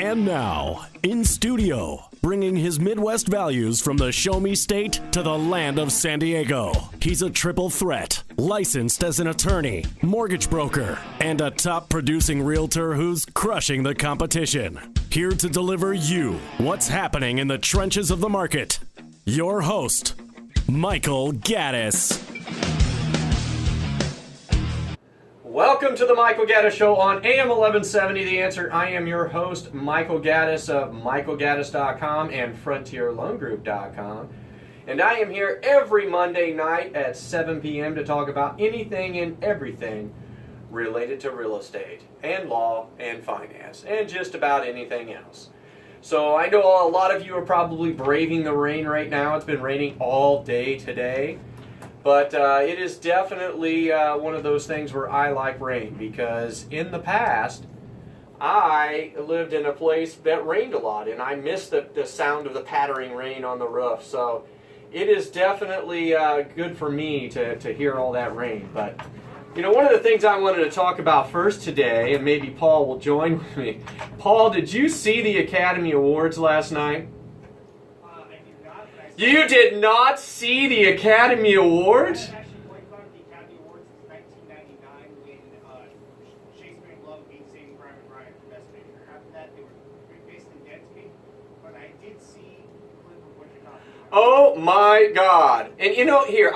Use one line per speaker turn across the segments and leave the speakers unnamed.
And now, in studio, bringing his Midwest values from the Show Me State to the land of San Diego. He's a triple threat, licensed as an attorney, mortgage broker, and a top producing realtor who's crushing the competition. Here to deliver you what's happening in the trenches of the market. Your host, Michael Gaddis.
Welcome to the Michael Gaddis Show on AM 1170, The Answer. I am your host, Michael Gaddis of michaelgaddis.com and frontierloangroup.com. And I am here every Monday night at 7 p.m. to talk about anything and everything related to real estate and law and finance and just about anything else. So I know a lot of you are probably braving the rain right now. It's been raining all day today. But it is definitely one of those things where I like rain, because in the past I lived in a place that rained a lot and I missed the sound of the pattering rain on the roof. So it is definitely good for me to hear all that rain. But you know, one of the things I wanted to talk about first today, and maybe Paul will join with me. Paul, did you see the Academy Awards last night? You did not see the Academy Awards?
I've actually boycotted the Academy Awards since 1999 when Shakespeare in Love beat Saving Private Ryan for Best Picture. After that, they were basically dead to me. But I did see a clip of what you're talking about.
Oh my God! And you know, here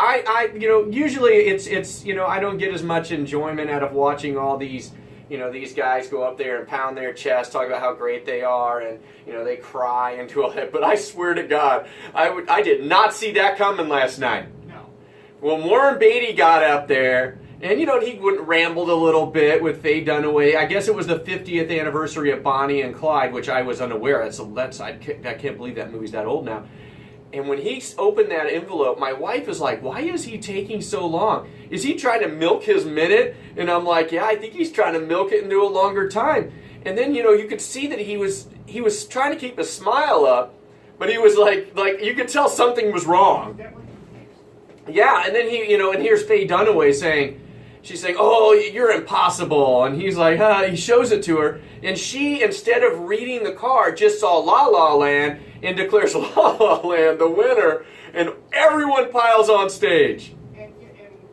usually it's I don't get as much enjoyment out of watching all these. These guys go up there and pound their chest, talk about how great they are, and they cry into all that. But I swear to God, I did not see that coming last night.
No.
When Warren Beatty got up there, and he rambled a little bit with Faye Dunaway. I guess it was the 50th anniversary of Bonnie and Clyde, which I was unaware of. So I can't believe that movie's that old now. And when he opened that envelope, my wife is like, why is he taking so long? Is he trying to milk his minute? And I'm like, yeah, I think he's trying to milk it into a longer time. And then, you could see that he was trying to keep a smile up, but he was like you could tell something was wrong. Yeah, and then and here's Faye Dunaway she's saying, oh, you're impossible. And he's like, he shows it to her. And she, instead of reading the card, just saw La La Land and declares La La Land the winner. And everyone piles on stage.
And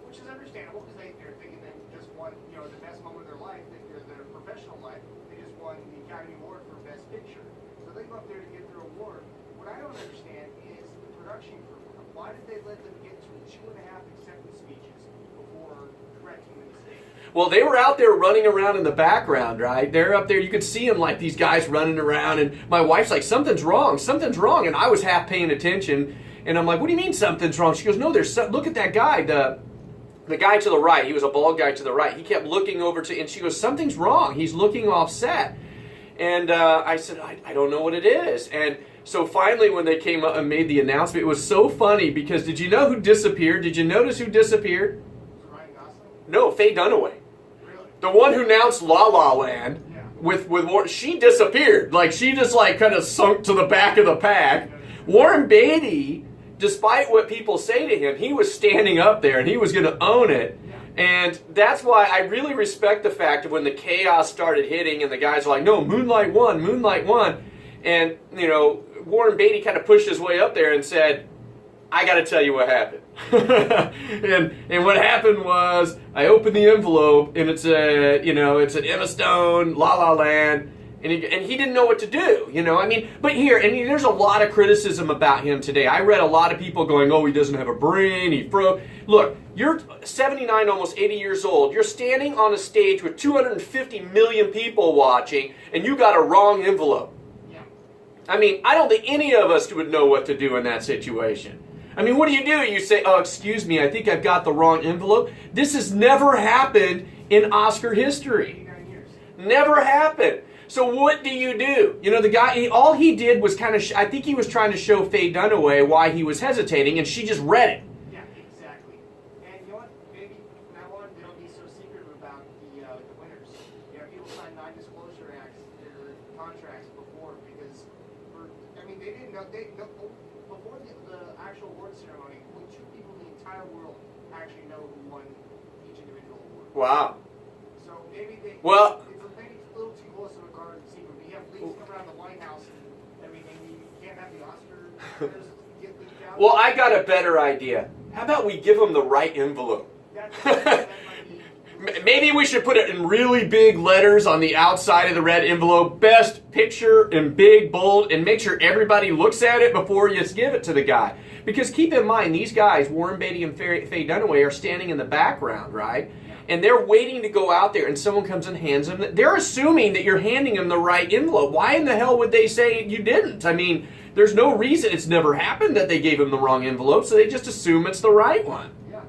which is understandable, because they're thinking they just won the best moment of their life, their professional life. They just won the Academy Award for Best Picture. So they go up there to get their award. What I don't understand is the production crew. Why did they let them get through 2.5 acceptance speeches before correcting the mistake?
Well, they were out there running around in the background, right? They're up there. You could see them, like these guys running around. And my wife's like, something's wrong. Something's wrong. And I was half paying attention. And I'm like, what do you mean something's wrong? She goes, no, look at that guy. The guy to the right. He was a bald guy to the right. He kept looking over and she goes, something's wrong. He's looking offset. And I said, I don't know what it is. And so finally, when they came up and made the announcement, it was so funny because did you know who disappeared? Did you notice who disappeared?
Ryan Gosling?
No, Faye Dunaway.
Really?
The one who announced La La Land with Warren, she disappeared. Like, she just kind of sunk to the back of the pack. Warren Beatty, despite what people say to him, he was standing up there and he was going to own it. And that's why I really respect the fact that when the chaos started hitting and the guys were like, no, Moonlight won. And, Warren Beatty kind of pushed his way up there and said, I got to tell you what happened. and what happened was I opened the envelope and it's an Emma Stone, La La Land, and he didn't know what to do, But there's a lot of criticism about him today. I read a lot of people going, oh, he doesn't have a brain, he broke. Look, you're 79, almost 80 years old. You're standing on a stage with 250 million people watching, and you got a wrong envelope.
Yeah.
I don't think any of us would know what to do in that situation. What do? You say, oh, excuse me, I think I've got the wrong envelope. This has never happened in Oscar history.
89 years.
Never happened. So what do? The guy, all he did was I think he was trying to show Faye Dunaway why he was hesitating, and she just read it.
Yeah, exactly. And you know what? Maybe from now on they don't be so secretive about the winners. People sign non-disclosure contracts before because they didn't know before the actual award ceremony. Only 2 people in the entire world actually know who won
Wow.
So maybe they.
Well.
Maybe it's a little too close of a garden secret. We have leaks come around the White House and everything. You can't have the Oscars get leaked out.
Well, I got a better idea. How about we give them the right envelope?
That might be.
Maybe we should put it in really big letters on the outside of the red envelope. Best picture in big, bold, and make sure everybody looks at it before you give it to the guy. Because keep in mind, these guys, Warren Beatty and Faye Dunaway, are standing in the background, right? And they're waiting to go out there, and someone comes and hands them. They're assuming that you're handing them the right envelope. Why in the hell would they say you didn't? I mean, there's no reason. It's never happened that they gave him the wrong envelope, so they just assume it's the right one.
Yeah.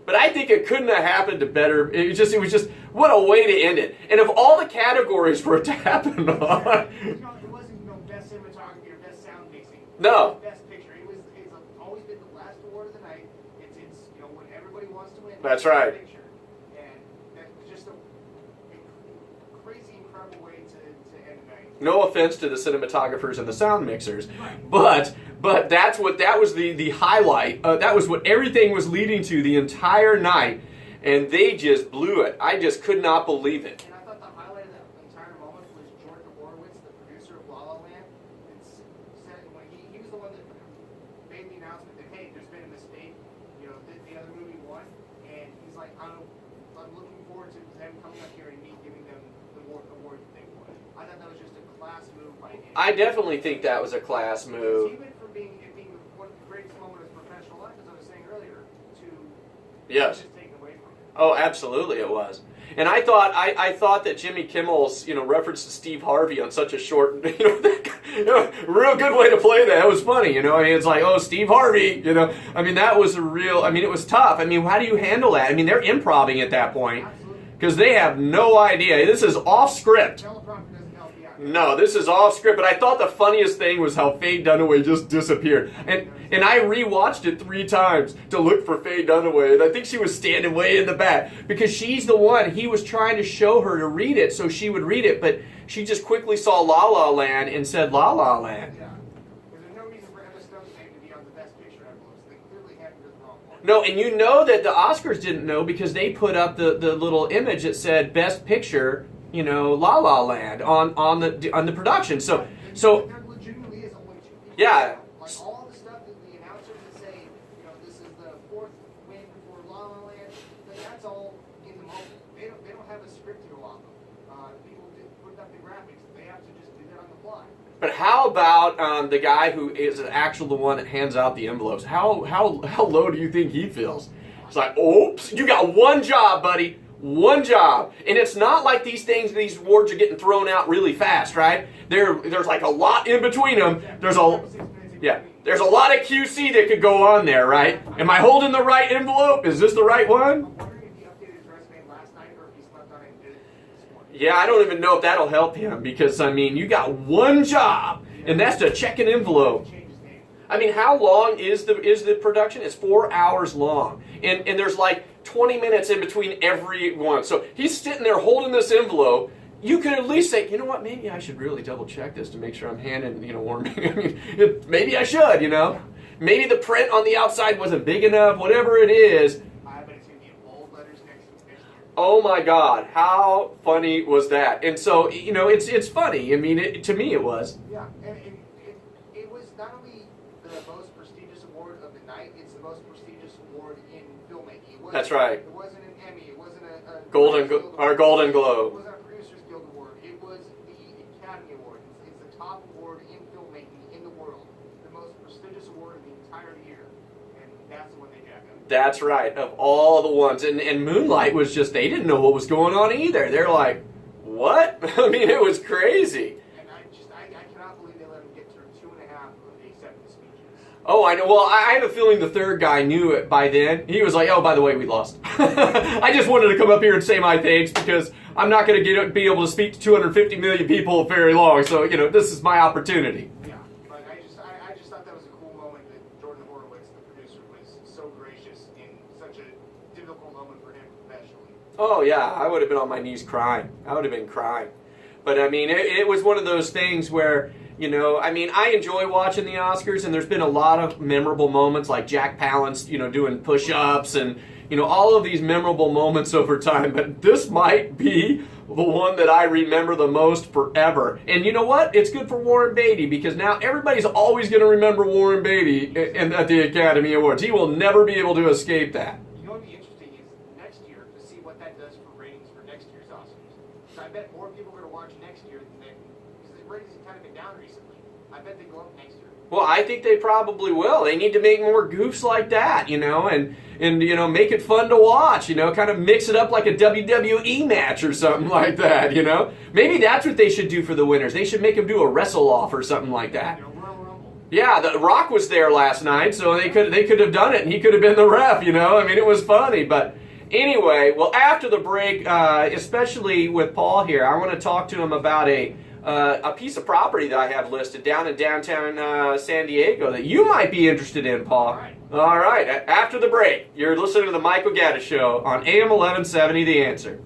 But I think it couldn't have happened to better. It was just what a way to end it. And of all the categories for it to happen on,
It wasn't best cinematography or best sound mixing.
No.
It was best picture. It's always been the last award of the night. It's when everybody wants to win.
That's right.
Best picture. And that's just a crazy, incredible way to end the night.
No offense to the cinematographers and the sound mixers, but that was the highlight. That was what everything was leading to the entire night, and they just blew it. I just could not believe it.
And I thought the highlight of that entire moment was Jordan Horowitz, the producer of La La Land, and said when he was the one that made the announcement that hey, there's been a mistake. The other movie won, and he's like, I'm looking forward to them coming up here and me giving them the award that they won. I thought that was just a class move by him.
I definitely think that was a class move.
He went from being one of the greatest moments of his professional life, as I was saying earlier, to
Yes.
just taken away from him.
Oh, absolutely, it was. And I thought that Jimmy Kimmel's reference to Steve Harvey on such a short real good way to play that. It was funny, I mean, it's like, oh, Steve Harvey, I mean, that was it was tough. I mean, how do you handle that? I mean, they're improvising at that point because they have no idea. This is off script.
Teleprompter doesn't help you out.
No, this is off script, but I thought the funniest thing was how Faye Dunaway just disappeared. And I rewatched it 3 times to look for Faye Dunaway, and I think she was standing way in the back because she's the one he was trying to show her to read it so she would read it, but she just quickly saw La La Land and said La La Land.
Yeah. There's no reason for Emma Stone's name to be on the Best Picture envelopes. They clearly had the wrong one.
No, and you know that the Oscars didn't know because they put up the little image that said Best Picture, La La Land on the production. So
There legitimately is only 2 people.
Yeah.
Like all the stuff that the announcers that say, this is the 4th win for La La Land, that's all in the moment. They don't have a script to go off of. People put up the graphics. They have to just do that on the fly.
But how about the guy who is actually the one that hands out the envelopes? How low do you think he feels? It's like, oops, you got one job, buddy. One job. And it's not like these awards are getting thrown out really fast, right? There's like a lot in between them. There's a lot of QC that could go on there, right? Am I holding the right envelope? Is this the right one?
I'm wondering if he updated his resume last night or if he slept on it and did it this morning.
Yeah, I don't even know if that'll help him because, I mean, you got one job, and that's to check an envelope.
Change his name.
I mean, how long is the production? It's 4 hours long. And there's like 20 minutes in between every one. So he's sitting there holding this envelope. You could at least say, you know what, maybe I should really double check this to make sure I'm handing, Warren. I mean, maybe I should, Maybe the print on the outside wasn't big enough, whatever it is.
I bet it's going to be in bold letters next year.
Oh my God, how funny was that? And so, it's funny. I mean, to me it was.
Yeah, and it was not only the most prestigious award of the night, it's the most prestigious award in filmmaking.
That's right.
It wasn't an Emmy, it wasn't a
Golden
Globe.
Globe.
It wasn't a Producers Guild Award, it was the Academy Award. It's the top award in filmmaking in the world, the most prestigious award of the entire year, and that's the one they jacked up.
That's right, of all the ones. And Moonlight was just, they didn't know what was going on either. They're like, what? I mean, it was crazy.
And I cannot believe they let him get through 2.5 of the acceptance speeches.
Oh, I know. Well, I have a feeling the third guy knew it by then. He was like, oh, by the way, we lost. I just wanted to come up here and say my thanks because I'm not going to be able to speak to 250 million people very long. So, this is my opportunity.
Yeah, but I just thought that was a cool moment that Jordan Horowitz, the producer, was so gracious in such a difficult moment for him professionally.
Oh, yeah. I would have been on my knees crying. I would have been crying. But, I mean, it was one of those things where, I mean, I enjoy watching the Oscars, and there's been a lot of memorable moments like Jack Palance, doing push-ups and, all of these memorable moments over time, but this might be the one that I remember the most forever. And you know what? It's good for Warren Beatty, because now everybody's always going to remember Warren Beatty at the Academy Awards. He will never be able to escape that.
You know what would be interesting is next year to see what that does for ratings for next year's Oscars. So I bet more people are going to watch next year than because the ratings have kind of been down recently. I bet they go up next year.
Well, I think they probably will. They need to make more goofs like that, and make it fun to watch, kind of mix it up like a WWE match or something like that, Maybe that's what they should do for the winners. They should make them do a wrestle-off or something like that.
Royal Rumble.
Yeah, The Rock was there last night, so they could have done it, and he could have been the ref, it was funny. But anyway, well, after the break, especially with Paul here, I want to talk to him about a piece of property that I have listed down in downtown San Diego that you might be interested in, Paul.
All right.
After the break, you're listening to the Michael Gaddis Show on AM 1170, The Answer.